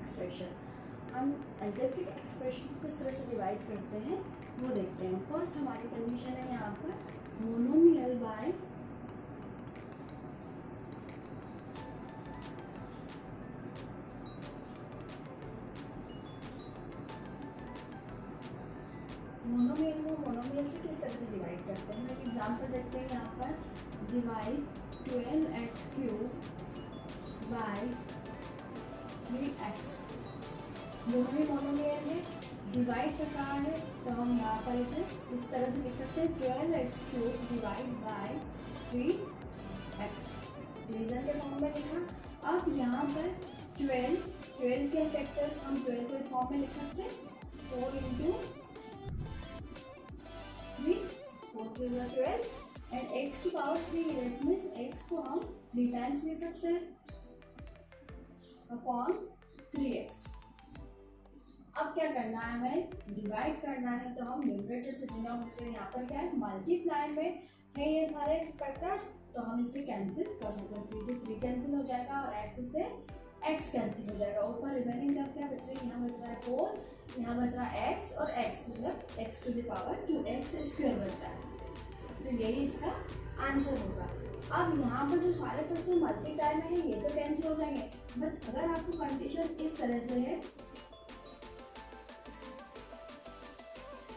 Expression. हम algebraic expression को किस तरह से डिवाइड करते हैं वो देखते हैं। फर्स्ट हमारी कंडीशन है यहाँ पर मोनोमियल बाय मोनोमियल को मोनोमियल से किस तरह से डिवाइड करते हैं। एक एग्जांपल देखते हैं यहाँ पर डिवाइड 12x³ बाय 3x। दोनों ही मोनोमियल है, डिवाइड का कारण है तो हम यहाँ पर इसे इस तरह से लिख सकते हैं 12x³ divide by 3x। Division के फॉर्म में लिखा। अब यहाँ पर 12 के फैक्टर्स हम 12 को इस फॉर्म में लिख सकते हैं 4 × 3 4 × 12 एंड x की पावर 3 दैट मीन्स x को हम 3 टाइम्स ले सकते हैं अपॉन 3x। अब क्या करना है, हमें डिवाइड करना है तो हम न्यूमरेटर से डिनोमिनेटर यहाँ पर क्या है मल्टीप्लाई में है ये सारे फैक्टर्स, तो हम इसे कैंसिल कर सकते हैं। 3 से 3 कैंसिल हो जाएगा और x से x कैंसिल हो जाएगा। ऊपर रिमेनिंग जब क्या बच रही है, यहाँ बच रहा है 4, यहाँ बच रहा है x और x मतलब x⁴ 2x² बच रहा है। तो यही इसका आंसर होगा। अब यहाँ पर जो सारे फैक्टर मल्टीप्लाई में है ये तो कैंसिल हो जाएंगे, बट अगर आपको कंडीशन इस तरह से है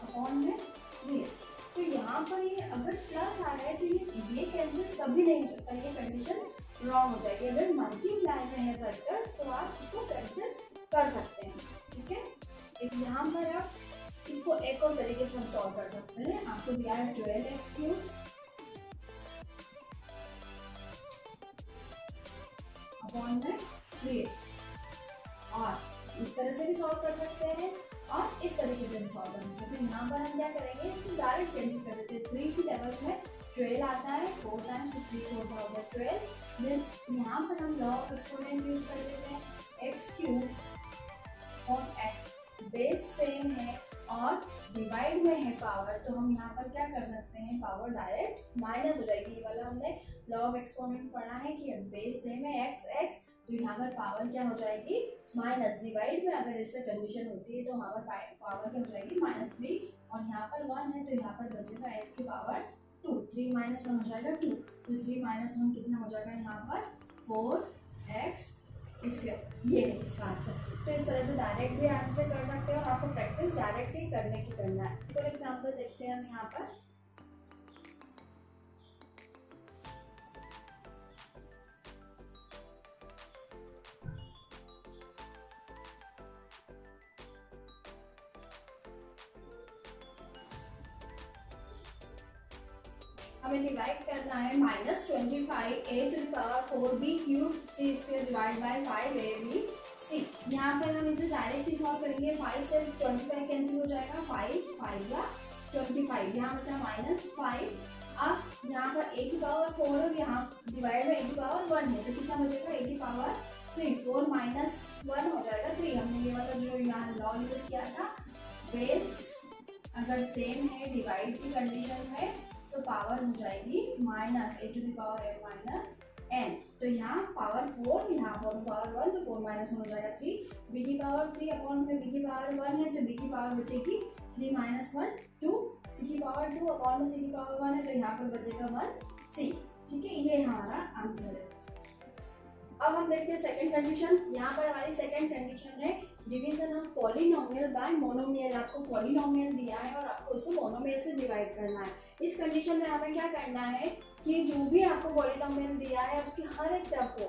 अपॉन में 3x, तो यहाँ पर ये अगर प्लस आ रहा है तो ये कैंसिल कभी नहीं हो सकता, ये कंडीशन रॉन्ग हो जाएगी। अगर मल्टीप्लाई में है फैक्टर्स तो आप उसको कैंसिल कर सकते हैं। ठीक है, यहाँ पर आप इसको एक और तरीके से हम सॉल्व कर सकते हैं। आपको दिया है 12x³ अपॉन में 3x, और इस तरह से भी सॉल्व कर सकते हैं और इस तरीके से भी सॉल्व कर सकते हैं। तो यहाँ पर हम क्या करेंगे, इसको डायरेक्ट कैंसिल कर देते हैं। 3 की टेबल में 12 आता है, 4 टाइम्स 3 4 हो गया 12। देन यहाँ पर हम लॉ ऑफ एक्सपोनेंट यूज कर देते हैं x³ और x बेस सेम है और डिवाइड में है पावर, तो हम यहाँ पर क्या कर सकते हैं, पावर डायरेक्ट माइनस हो जाएगी। ये वाला हमने लॉ ऑफ एक्सपोनेंट पढ़ा है कि बेस सेम है x, तो यहाँ पर पावर क्या हो जाएगी माइनस। डिवाइड में अगर इससे कंडीशन होती है तो यहाँ पर पावर क्या हो जाएगी -3, और यहाँ पर 1 है तो यहाँ पर बचेगा x की पावर 2। 3 - 1 हो जाएगा 2, तो 3 - 1 कितना हो जाएगा यहाँ पर 4x²। ये है इसका आंसर। तो इस तरह से डायरेक्ट भी आंसर कर सकते हो और आपको प्रैक्टिस डायरेक्ट ही करने की करना है। फॉर एग्जांपल देखते हैं हम यहाँ पर हमें डिवाइड करना है -25a⁴b³ c² divide by 5ab c। यहाँ पर हम इसे डायरेक्ट ही सॉल्व करेंगे। 5 से 25 कैंसिल हो जाएगा, 5 5 या 25, यहाँ बचा -5। अब यहाँ पर a की पावर 4 और यहाँ डिवाइड में a की पावर 1 है, तो कितना बचेगा a की पावर 3। 4 - 1 हो जाएगा 3। हमने ये वाला जो यहाँ लॉ यूज किया था, बेस अगर सेम है डिवाइड की कंडीशन में तो पावर हो जाएगी -a⁴n। तो यहाँ पावर 4, यहाँ पर पावर 1, तो 4 - 1 हो जाएगा 3। b की पावर 3 अपॉन में b की पावर 1 है, तो b की पावर बचेगी 3 - 1 2। c की पावर 2 अपॉन में c की पावर 1 है, तो यहाँ पर बचेगा 1c। ठीक है, ये हमारा आंसर है। अब हम देखते हैं सेकंड कंडीशन। यहाँ पर हमारी सेकंड कंडीशन है division of polynomial bye monomial. आपको पॉलिनोमियल दिया है और आपको उसे मोनोमियल से डिवाइड करना है। इस कंडीशन में हमें क्या करना है कि जो भी आपको पॉलिनोमियल दिया है उसकी हर एक टर्म को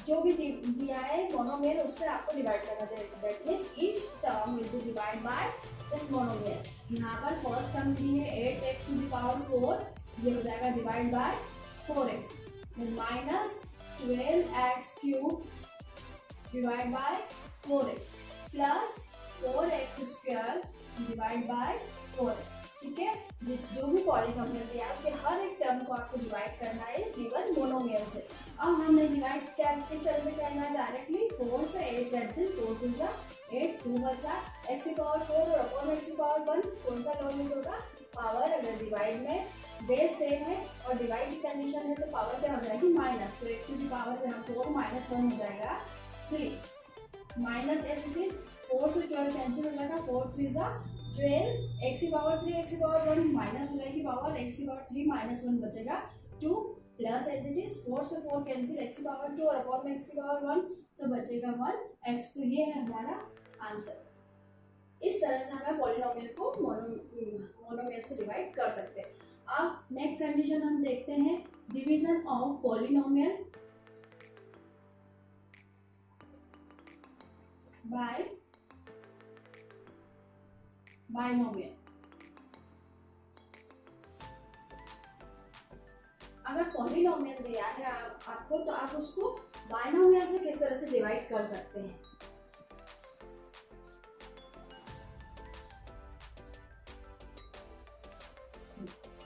जो भी दिया है मोनोमियल उससे आपको डिवाइड करना है। That means each term will be divide by this monomial. यहाँ पर फर्स्ट टर्म दी है 8x⁴, ये हो जाएगा divide by 4x, minus 12x³ divide by 4x plus 4x² divide by 4x। ठीक है, जो भी पॉलिनोमियल दिया है उसके हर एक टर्म को आपको डिवाइड करना है इस गिवन मोनोमियल से। अब हमने डिवाइड क्या किस तरह से करना है, डायरेक्टली 4 से 8 कैंसिल, 4 2 जा 8, 2 बचा x की पावर 4 और अपॉन x की पावर 1। कौन सा लॉ यूज होगा, पावर अगर डिवाइड में बेस सेम है और डिवाइड की कंडीशन है तो पावर क्या हो जाएगी माइनस, तो x की पावर यहाँ 4 - 1 हो जाएगा 3। माइनस एस इट इज 4 से 12 कैंसिल हो जाएगा, 4 3 जा 12, एक्स की पावर 3 एक्स की पावर 1 माइनस हो जाएगी पावर, एक्स की पावर 3 माइनस 1 बचेगा 2 प्लस एज इट इज 4 से 4 कैंसिल, एक्स की पावर 2 और अपॉन में एक्स की पावर 1 तो बचेगा 1 एक्स। तो ये है हमारा आंसर। इस तरह से हमें पॉलिनोमियल को मोनोमियल से डिवाइड कर सकते हैं। अब नेक्स्ट कंडीशन हम देखते हैं, division of polynomial by binomial. अगर पॉलिनोमियल दिया है आपको तो आप उसको बाइनोमियल से किस तरह से डिवाइड कर सकते हैं।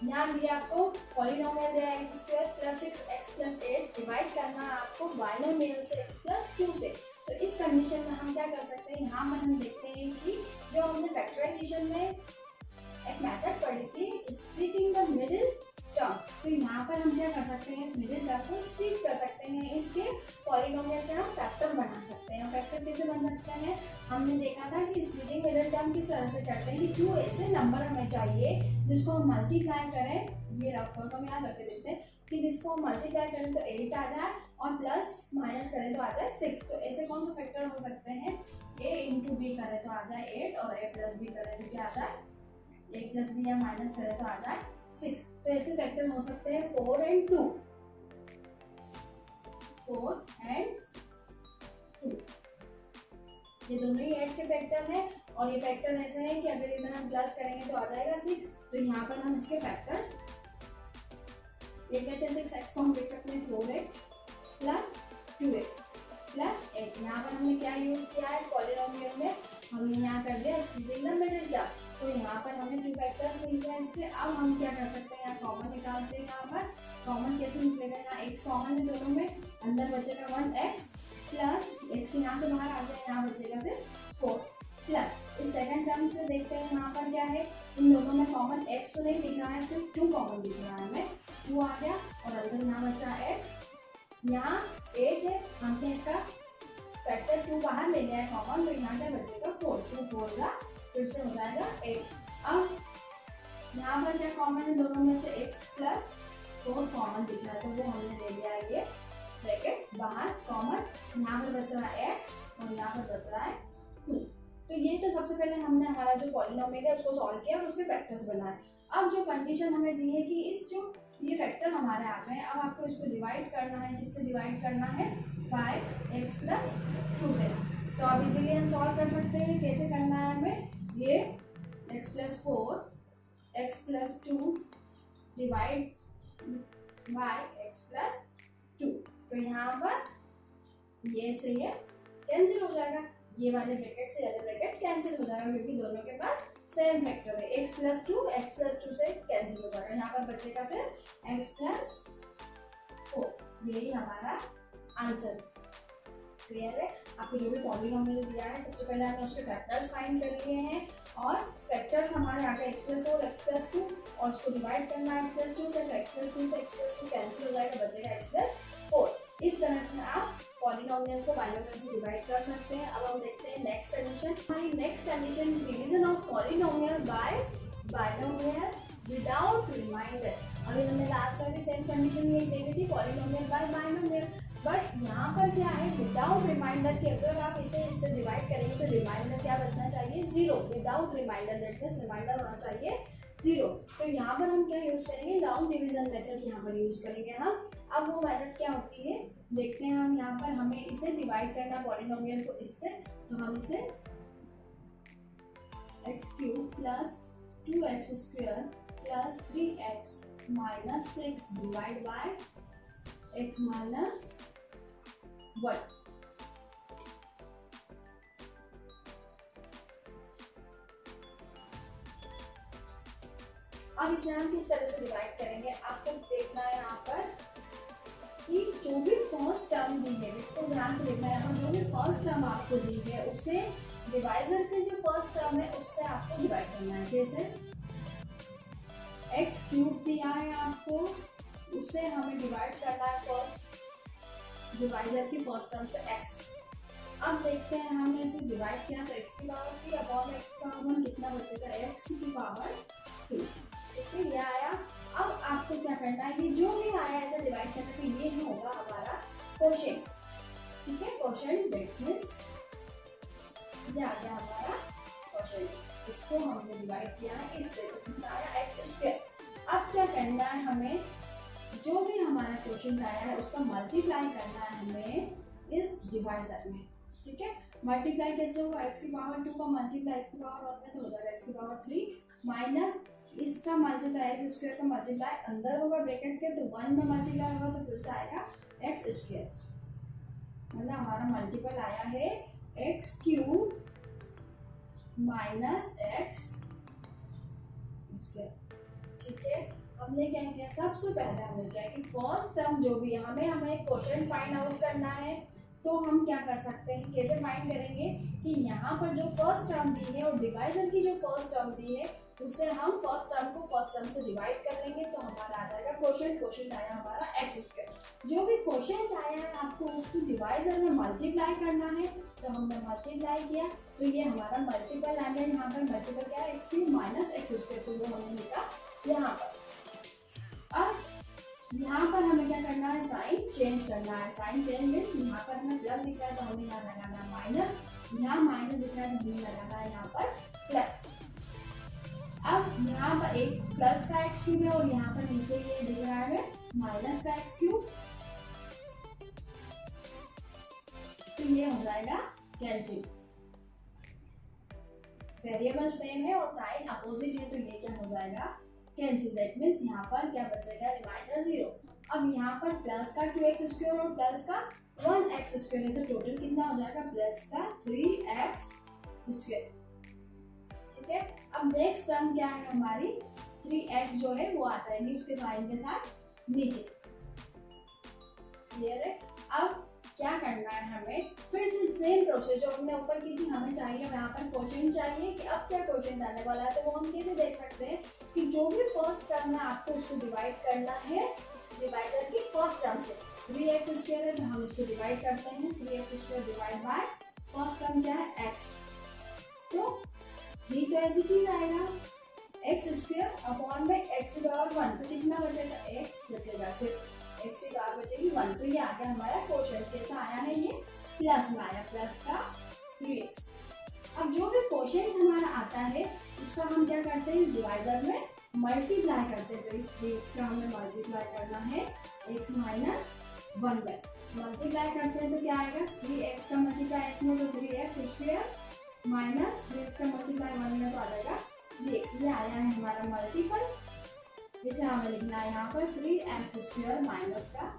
ध्यान दिया आपको पॉलिनोमियल दिया x square plus 6x plus 8 divide करना है आपको बाइनोमियल से x प्लस 2 से। तो इस कंडीशन में हम क्या कर सकते हैं, यहाँ पर हम देखते हैं कि जो हमने फैक्टराइजेशन में एक मेथड पढ़ी थी स्प्लिटिंग द मिडिल टर्म, तो यहाँ पर हम क्या कर सकते हैं, इस मिडिल टर्म को स्प्लिट कर सकते हैं, इसके पॉलिनोमियल के हम फैक्टर बना सकते हैं। फैक्टर कैसे बन सकते हैं, हमने देखा था कि स्प्लिटिंग मिडिल टर्म किस तरह से करते हैं कि जो ऐसे नंबर हमें चाहिए जिसको हम मल्टीप्लाई करें, ये रफ फॉर्म याद रख के देखते हैं कि जिसको हम मल्टीप्लाई करें तो 8 आ जाए और प्लस माइनस करें तो आ जाए 6। तो ऐसे कौन से फैक्टर हो सकते हैं, a इंटू बी करें तो आ जाए 8 और a प्लस बी करें तो क्या आ जाए, a प्लस बी या माइनस करें तो आ जाए 6। तो ऐसे फैक्टर हो सकते हैं 4 एंड 2, 4 एंड 2, ये दोनों ही 8 के फैक्टर हैं। और ये फैक्टर ऐसे हैं कि अगर इन्हें हम प्लस करेंगे तो आ जाएगा 6। तो यहाँ पर हम इसके फैक्टर देख लेते हैं। 6x को हम देख सकते हैं 4x प्लस 2x प्लस 8। यहाँ पर हमने क्या यूज किया है, इस पॉलिनोमियल में हमने यहाँ कर दिया स्प्लिटिंग द मिडिल टर्म, तो यहाँ पर हमें 2 फैक्टर्स मिल गए इसके। अब हम क्या कर सकते हैं, यहाँ कॉमन निकालते हैं। यहाँ पर कॉमन कैसे निकलेगा, यहाँ x कॉमन है दोनों में, अंदर बचेगा 1x प्लस x यहाँ से बाहर आ गया, यहाँ बचेगा सिर्फ 4 प्लस इस सेकंड टर्म से देखते हैं यहाँ पर क्या है, इन दोनों में कॉमन x तो नहीं दिख रहा है, सिर्फ 2 कॉमन दिख रहा है हमें, 2 आ गया और अंदर यहाँ बचा x, यहाँ 8 है, हमने इसका फैक्टर 2 बाहर ले लिया है कॉमन, तो यहाँ क्या बचेगा 4, 2 4 का फिर से हो जाएगा 8। अब यहाँ पर क्या कॉमन है, दोनों में से x प्लस 4 कॉमन दिख रहा है, तो वो हमने ले लिया है ये ब्रैकेट बाहर कॉमन, यहाँ पर बच रहा है x और यहाँ पर बच रहा है 2। तो ये तो सबसे पहले हमने हमारा जो पॉलिनोमियल है उसको सॉल्व किया और उसके फैक्टर्स बनाए। अब जो कंडीशन हमें दी है कि इस जो ये फैक्टर हमारे आ गए हैं, अब आपको इसको डिवाइड करना है, किससे डिवाइड करना है, बाय x प्लस 2 से। तो अब इसीलिए हम सॉल्व कर सकते हैं, कैसे करना है हमें, ये x plus 4 x plus 2 divide by x plus 2। तो यहाँ पर ये से ये कैंसिल हो जाएगा, ये वाले ब्रैकेट से ये वाले ब्रैकेट कैंसिल हो जाएगा क्योंकि दोनों के पास सेम फैक्टर है। x प्लस 2 से कैंसिल हो जाएगा, यहाँ पर बचेगा सिर्फ x प्लस 4। यही हमारा आंसर। क्लियर है, आपको जो भी पॉलिनोमियल दिया है सबसे पहले हमने उसके फैक्टर्स फाइंड कर लिए हैं और फैक्टर्स हमारे आ गए x प्लस 4 x प्लस 2 और उसको डिवाइड करना है x प्लस 2 से, तो x प्लस 2 से x प्लस 2 कैंसिल हो जाएगा, बचेगा x प्लस 4। इस तरह से आप पॉलिनोमियल को बाइनोमियल से डिवाइड कर सकते हैं। अब हम देखते हैं नेक्स्ट कंडीशन। हमारी next condition division of polynomial by binomial without remainder. अभी हमने लास्ट में भी सेम कंडीशन यही देखी थी, पॉलिनोमियल बाय बाइनोमियल, बट यहाँ पर क्या है, विदाउट रिमाइंडर की अगर आप इसे डिवाइड करेंगे तो रिमाइंडर क्या बचना चाहिए, 0। Without remainder that means remainder होना चाहिए 0। तो यहाँ पर हम क्या यूज करेंगे, लॉन्ग डिवीजन मेथड यहाँ पर यूज करेंगे हम। अब वो मेथड क्या होती है देखते हैं हम। यहाँ पर हमें इसे डिवाइड करना पॉलिनोमियल को इससे, तो हम इसे x cube plus 2x square plus 3x minus 6 divide by x minus 1। अब इसे हम किस तरह से डिवाइड करेंगे, आपको देखना है यहाँ पर कि जो भी फर्स्ट टर्म दी है, तो ध्यान से देखना है यहाँ पर जो भी फर्स्ट टर्म आपको दी है उससे डिवाइजर के जो फर्स्ट टर्म है उससे आपको डिवाइड करना है। जैसे x क्यूब दिया है आपको, उससे हमें डिवाइड करना है फर्स्ट डिवाइजर की फर्स्ट टर्म से x। अब देखते हैं हमने इसे डिवाइड किया तो x की पावर 3 अपॉन x की पावर 1 कितना बचेगा x की पावर 2। ठीक है, ये आया। अब आपको क्या करना है, ये जो भी आया ऐसे डिवाइड करना, तो ये होगा हमारा क्वोशिएंट। ठीक है, क्वोशिएंट दैट मींस ये आ गया हमारा क्वोशिएंट। इसको हमने डिवाइड किया है इससे, तो कितना आया x स्क्वायर। अब क्या करना है हमें, जो भी हमारा क्वेश्चन आया है उसका मल्टीप्लाई करना है हमें इस डिवाइजर में। ठीक है, मल्टीप्लाई कैसे होगा, x की पावर 2 का मल्टीप्लाई x की पावर 1 में तो हो जाएगा x की पावर 3 माइनस इसका मल्टीप्लाई x स्क्वायर का मल्टीप्लाई अंदर होगा ब्रैकेट के, तो 1 में मल्टीप्लाई होगा तो फिर से आएगा x स्क्वायर। मतलब हमारा मल्टीपल आया है x cube minus x square. ठीक है, हमने क्या किया, सबसे पहले हमने क्या कि फर्स्ट टर्म जो भी है हमें क्वोशिएंट फाइंड आउट करना है। तो हम क्या कर सकते हैं, कैसे फाइंड करेंगे कि यहाँ पर जो फर्स्ट टर्म दी है और डिवाइजर की जो फर्स्ट टर्म दी है उसे हम फर्स्ट टर्म को फर्स्ट टर्म से डिवाइड कर लेंगे, तो हमारा आ जाएगा क्वोशिएंट। क्वोशिएंट आया हमारा x स्क्वायर। जो भी क्वोशिएंट आया है आपको उसको डिवाइजर में मल्टीप्लाई करना है, तो हमने मल्टीप्लाई किया तो ये हमारा मल्टीपल आ गया। यहाँ पर मल्टीपल क्या है, x cube minus x square, तो वो हमने लिखा यहाँ पर। अब यहाँ पर हमें क्या करना है, साइन चेंज करना है। साइन चेंज मीन्स यहाँ पर हमें प्लस दिख रहा है तो हमें यहाँ लगाना है माइनस, यहाँ माइनस दिख रहा है तो हमें लगाना है यहाँ पर प्लस। अब यहाँ पर एक प्लस का एक्स क्यूब है और यहाँ पर नीचे ये दिख रहा है माइनस का एक्स क्यूब, तो ये हो जाएगा कैंसिल। वेरिएबल सेम है और साइन अपोजिट है, तो ये क्या हो जाएगा कैंसिल। दैट मीन्स यहाँ पर क्या बचेगा, रिमाइंडर 0। अब यहाँ पर प्लस का 2x स्क्वायर और प्लस का 1x स्क्वायर है, तो टोटल कितना हो जाएगा, प्लस का 3x स्क्वायर। ठीक है, अब नेक्स्ट टर्म क्या है हमारी, 3x जो है वो आ जाएगी उसके साइन के साथ नीचे। क्लियर है। अब क्या करना है हमें, फिर से सेम प्रोसेस जो हमने ऊपर की थी, हमें चाहिए यहाँ पर क्वोशिएंट चाहिए कि अब क्या क्वोशिएंट आने वाला है। तो वो हम कैसे देख सकते हैं कि जो भी फर्स्ट टर्म है आपको उसको डिवाइड करना है डिवाइजर की फर्स्ट टर्म से। 3x स्क्वायर है तो हम इसको डिवाइड करते हैं, 3x square divide by first term क्या है x, तो 3 तो एज इट इज आएगा x स्क्वायर अपॉन में x की पावर 1, तो कितना बचेगा, x बचेगा, सिर्फ x की पावर बचेगी 1। तो ये आ गया हमारा क्वोशिएंट। कैसा आया है, ये प्लस में आया, प्लस का 3x। अब जो भी क्वोशिएंट हमारा आता है उसका हम क्या करते हैं, इस डिवाइजर में मल्टीप्लाई करते हैं। तो इस 3x का हमें मल्टीप्लाई करना है x माइनस 1 में। मल्टीप्लाई करते हैं तो क्या आएगा, 3x का मल्टीप्लाई x में तो 3x स्क्वायर माइनस 3x का मल्टीप्लाई 1 में तो आ जाएगा 3x। ये आया है हमारा मल्टीपल, जिसे हमें लिखना है यहाँ पर 3x स्क्वायर माइनस का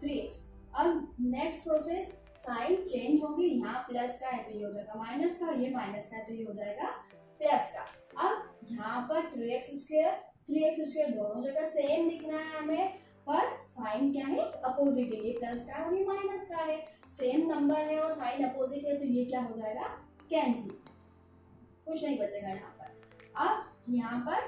3x। अब नेक्स्ट प्रोसेस, साइन चेंज होगी, यहाँ प्लस का है तो ये हो जाएगा माइनस का, ये माइनस का है तो ये हो जाएगा प्लस का। अब यहाँ पर 3x स्क्वायर दोनों जगह सेम दिखना है हमें, पर साइन क्या है, अपोजिट है। ये प्लस का है और ये माइनस का है, सेम नंबर है और साइन अपोजिट है, तो ये क्या हो जाएगा, कैंसिल, कुछ नहीं बचेगा यहाँ पर। अब यहाँ पर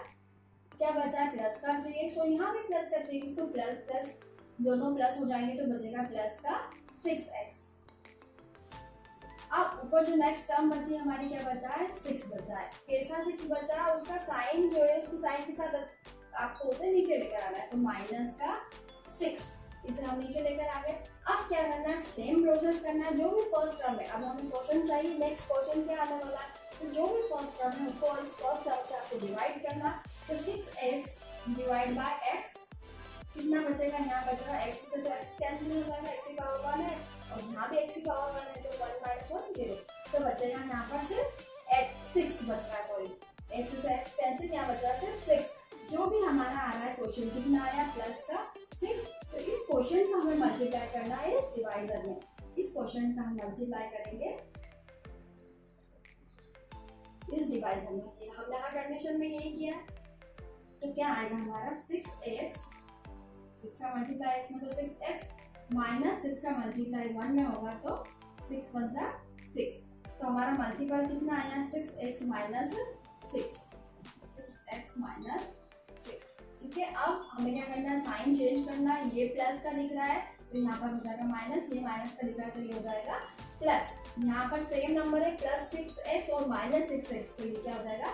क्या बचा है, प्लस का 3x और यहाँ भी प्लस का 3x, तो प्लस प्लस दोनों प्लस हो जाएंगे तो बचेगा प्लस का 6x। अब ऊपर जो नेक्स्ट टर्म बची हमारी क्या बचा है, 6 बचा है। कैसा 6 बचा है, उसका साइन जो है उसके साइन के साथ आपको उसे नीचे लेकर आना है, तो माइनस का 6, इसे हम नीचे लेकर आ गए। अब क्या करना है, सेम प्रोसेस करना है, जो भी फर्स्ट टर्म है। अब हमें क्वेश्चन चाहिए, नेक्स्ट क्वेश्चन क्या आने वाला है, तो जो भी फर्स्ट टर्म है उसको इस फर्स्ट टर्म से आपको डिवाइड करना। तो 6x डिवाइड बाय x, कितना बचेगा, यहाँ बचेगा x से तो x कैंसिल हो जाएगा, x की पावर 1 है और यहाँ भी x की पावर 1 है, तो 1 माइनस 1 0, तो बचेगा यहाँ पर सिर्फ 6 बच रहा है, सॉरी x से x कैंसिल, यहाँ बच रहा है सिर्फ 6। जो भी हमारा आ रहा है क्वेश्चन कितना आया, प्लस का 6, तो इस क्वेश्चन का हमें मल्टीप्लाई करना है इस डिवाइजर में। इस क्वेश्चन का हम मल्टीप्लाई करेंगे इस डिवाइजर में, ये हमने हर कंडीशन में यही किया। तो क्या आएगा हमारा 6x, 6 का मल्टीप्लाई x में तो 6x माइनस 6 का मल्टीप्लाई 1 में होगा तो 6 1 जा 6, तो हमारा मल्टीपल कितना आया, 6x माइनस 6, 6x माइनस 6। ठीक है, अब हमें क्या करना है, साइन चेंज करना है। ये प्लस का दिख रहा है तो यहाँ पर हो जाएगा माइनस, ये माइनस का दिख रहा है तो ये हो जाएगा प्लस यहाँ पर सेम नंबर है प्लस 6x और माइनस 6x, तो ये क्या हो जाएगा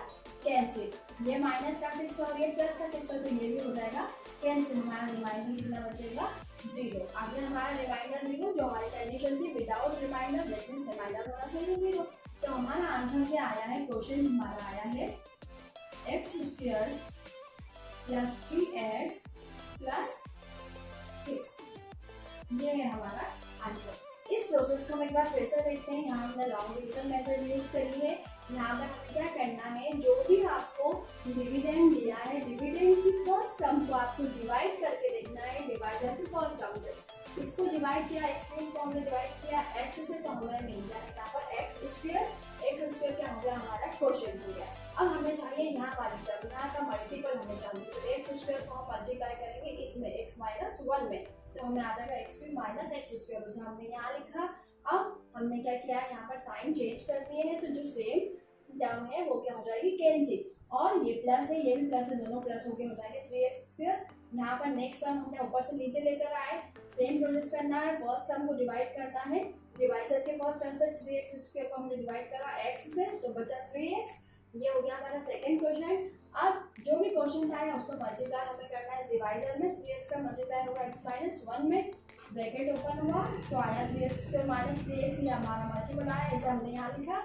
कैंसिल। ये माइनस का 6 और ये प्लस का 6 है, तो ये भी हो जाएगा कैंसिल। हमारा रिमाइंडर कितना बचेगा 0। आगे हमारा रिमाइंडर 0, जो हमारी कंडीशन थी without remainder, that means remainder होना चाहिए 0। तो हमारा आंसर क्या आया है, क्वेश्चन हमारा आया है x² प्लस 3x प्लस 6। ये है हमारा आंसर। इस प्रोसेस को हम एक बार फिर से देखते हैं। यहाँ हमने लॉन्ग डिवीजन मेथड यूज करी है। यहाँ पर हमें क्या करना है, जो भी आपको डिविडेंड दिया है, डिविडेंड की फर्स्ट टर्म को आपको डिवाइड करके देखना है डिवाइडर की फर्स्ट टर्म से। इसको डिवाइड किया x³ को हमने डिवाइड किया x से, तो हमें मिल गया यहाँ पर x² क्या हो गया हमारा क्वोशिएंट हो गया। अब हमें चाहिए यहाँ वाली टर्म, यहाँ का मल्टीपल हमें चाहिए, तो x² को हम मल्टीप्लाई करेंगे इसमें x-1 में, तो हमें आ जाएगा x³ माइनस x², उसे हमने यहाँ लिखा। अब हमने क्या किया है, यहाँ पर साइन चेंज कर दिए हैं, तो जो सेम टर्म है वो क्या हो जाएगी कैंसिल, और ये प्लस है ये भी प्लस है, दोनों प्लस होके हो जाएंगे 3x²। यहाँ पर नेक्स्ट टर्म हमने ऊपर से नीचे लेकर आए, सेम प्रोसेस करना है, फर्स्ट टर्म को डिवाइड करना है, डिवाइजर के फर्स्ट टर्म से 3x² को हमने डिवाइड करा x से, तो बचा 3x। ये हो गया हमारा सेकंड क्वेश्चन। अब जो भी क्वेश्चन आया उसको मल्टीप्लाई हमें करना है इस डिवाइजर में, 3x का मल्टीप्लाई होगा x-1 में, ब्रैकेट ओपन हुआ तो आया 3x² माइनस 3x, ये हमारा मल्टीपल आया, इसे हमने यहाँ लिखा।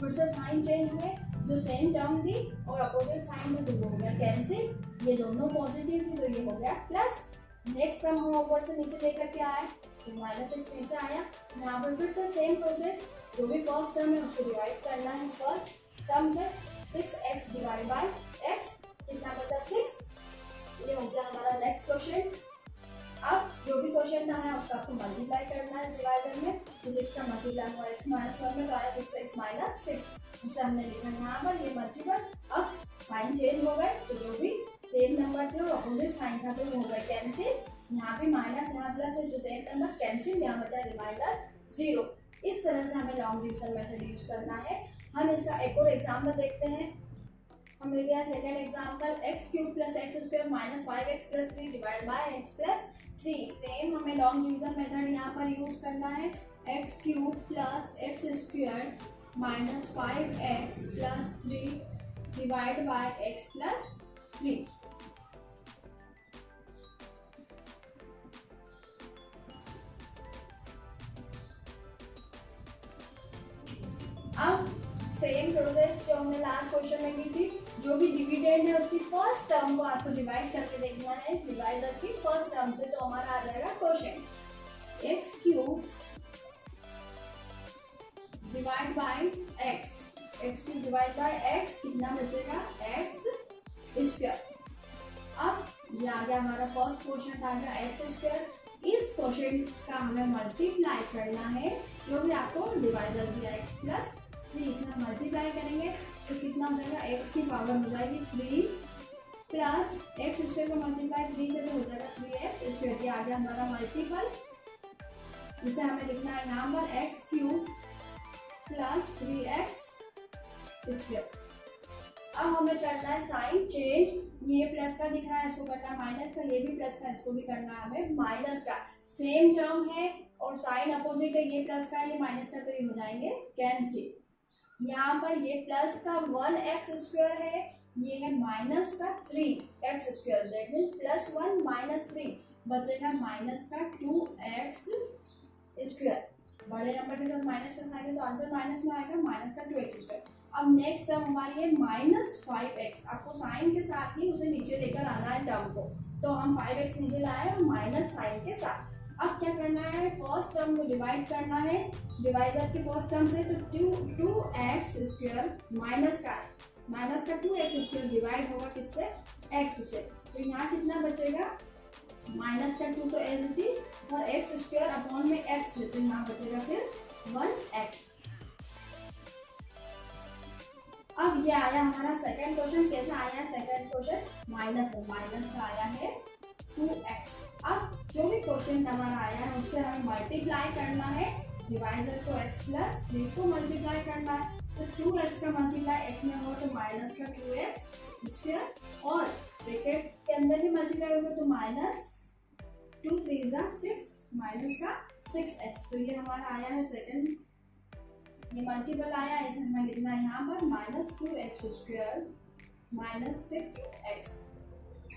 फिर से साइन चेंज हुए, जो सेम टर्म थी और अपोजिट साइन थी तो वो हो गया कैंसिल, ये दोनों पॉजिटिव थी तो ये हो गया प्लस। नेक्स्ट टर्म हम ऊपर से नीचे लेकर के आए, तो -6 नीचे आया। यहाँ पर फिर से सेम प्रोसेस, जो भी फर्स्ट टर्म है उसको डिवाइड करना है फर्स्ट टर्म से, 6x डिवाइड बाय x, कितना बचा 6। ये हो गया हमारा नेक्स्ट क्वेश्चन। अब जो भी क्वेश्चन था है उसका आपको मल्टीप्लाई करना है डिवाइजर में, तो 6 का मल्टीप्लाई हुआ x-1 में, तो आया 6x माइनस 6, उसे हमने लिखा यहाँ पर ये मल्टीपल। अब साइन चेंज हो गए, तो जो भी सेम नंबर थे और अपोजिट साइन था तो वो हो गए कैंसिल, यहाँ पे माइनस यहाँ प्लस है, जो सेम नंबर कैंसिल, यहाँ बचा रिमाइंडर 0। इस तरह से हमें लॉन्ग डिवीजन मेथड यूज करना है। हम इसका एक और एग्जाम्पल देखते हैं। हमने लिया second example, x³ plus x² minus 5x plus 3 divide by x plus 3। Same हमें लॉन्ग डिवीजन मेथड यहाँ पर यूज करना है, x³ plus x² minus 5x plus 3 divide by x plus 3। अब सेम प्रोसेस जो हमने लास्ट क्वेश्चन में की थी, जो भी डिविडेंड है उसकी फर्स्ट टर्म को आपको डिवाइड करके देखना है डिवाइजर की फर्स्ट टर्म से, तो हमारा आ जाएगा question x³ divide by x³ divide by x, कितना बचेगा x²। अब ये आ गया हमारा फर्स्ट क्वेश्चन आ गया x²। इस क्वेश्चन का हमें मल्टीप्लाई करना है, जो भी आपको डिवाइजर दिया x प्लस 3, इसे हम मल्टीप्लाई करेंगे तो कितना हो जाएगा, x की पावर हो जाएगी 3 प्लस x² को मल्टीप्लाई 3 से तो हो जाएगा 3x²। ये आ गया हमारा मल्टीपल, इसे हमें लिखना है यहाँ पर x³ प्लस 3x²। अब हमें करना है साइन चेंज, ये प्लस का दिख रहा है इसको करना है माइनस का, ये भी प्लस का इसको भी करना है हमें माइनस का। सेम टर्म है और साइन अपोजिट है, ये प्लस का ये माइनस का, तो ये हो जाएंगे कैंसिल। यहाँ पर ये प्लस का 1x² है, ये है माइनस का 3x², दैट मीन्स +1 माइनस 3, बचेगा माइनस का 2x²। बड़े नंबर के साथ माइनस का साइन है तो आंसर माइनस में आएगा, माइनस का 2x²। अब नेक्स्ट टर्म हमारी है -5x, आपको साइन के साथ ही उसे नीचे लेकर आना है टर्म को, तो हम 5x नीचे लाए और माइनस साइन के साथ। अब क्या करना है, फर्स्ट टर्म को डिवाइड करना है डिवाइजर के फर्स्ट टर्म से, तो 2x² माइनस का 2x² डिवाइड होगा किससे, x से, तो यहाँ कितना बचेगा माइनस का 2 तो एज इट इज, और x² अपॉन में x है, तो यहाँ बचेगा सिर्फ 1x। अब ये आया हमारा सेकंड क्वेश्चन, कैसा आया सेकंड क्वेश्चन, माइनस का आया है 2x। अब जो भी क्वेश्चन हमारा आया है उससे हमें मल्टीप्लाई करना है, डिवाइजर को x प्लस 3 को मल्टीप्लाई करना है, तो 2x का मल्टीप्लाई x में होगा तो माइनस का 2x², और ब्रैकेट के अंदर भी मल्टीप्लाई होगा तो -2 3 6 माइनस का 6x। तो ये हमारा आया है सेकंड ये मल्टीपल आया, इसे हमें लिखना है यहाँ पर माइनस 2x² माइनस 6x।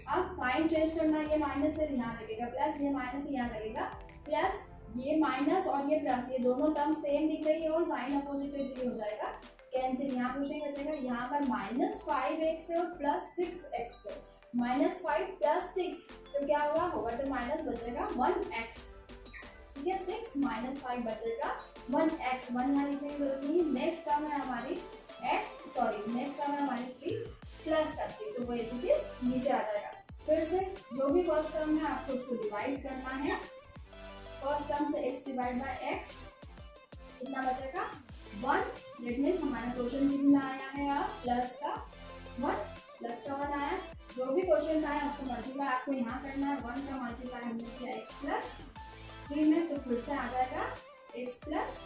अब साइन चेंज करना, ये माइनस से यहाँ लगेगा प्लस, ये माइनस से यहाँ लगेगा प्लस, ये माइनस और ये प्लस, ये दोनों टर्म सेम दिख रही है और साइन अपोजिटिवली हो जाएगा कैंसिल। यहाँ कुछ नहीं बचेगा, यहाँ पर माइनस 5x है और प्लस 6x है, माइनस 5 प्लस 6 तो क्या होगा तो माइनस बचेगा 1x, ठीक है। 6 माइनस 5 बचेगा 1x, 1 यहाँ लिखने की जरूरत नहीं। नेक्स्ट टर्म है हमारी नेक्स्ट टर्म है हमारी 3 प्लस का 3, तो वो एज इट इज नीचे आ जाएगा। फिर से जो भी फर्स्ट टर्म है आपको उसको डिवाइड करना है। फर्स्ट टर्म से x डिवाइड बाय x कितना बचेगा 1, दैट मीन्स हमारा क्वेश्चन कितना आया है अब प्लस का 1, प्लस का 1 आया। जो भी क्वेश्चन आया उसको मल्टीप्लाई आपको यहाँ करना है, 1 का मल्टीप्लाई हमने किया x प्लस 3 में, तो फिर से आ जाएगा x प्लस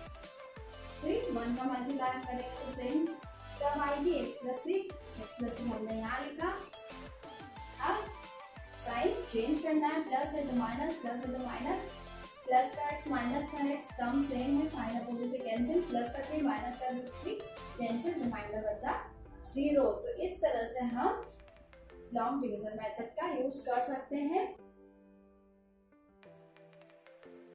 3, 1 का मल्टीप्लाई करेंगे तो सेम टर्म आएगी x प्लस 3 हमने यहाँ लिखा। अब साइन चेंज करना है, प्लस है तो माइनस, प्लस है तो माइनस, प्लस का x माइनस का x टर्म सेम है, साइन अपोजिट कैंसिल, प्लस का 3 माइनस का 3 कैंसिल, रिमाइंडर बचा 0। तो इस तरह से हम लॉन्ग डिवीजन मेथड का यूज कर सकते हैं।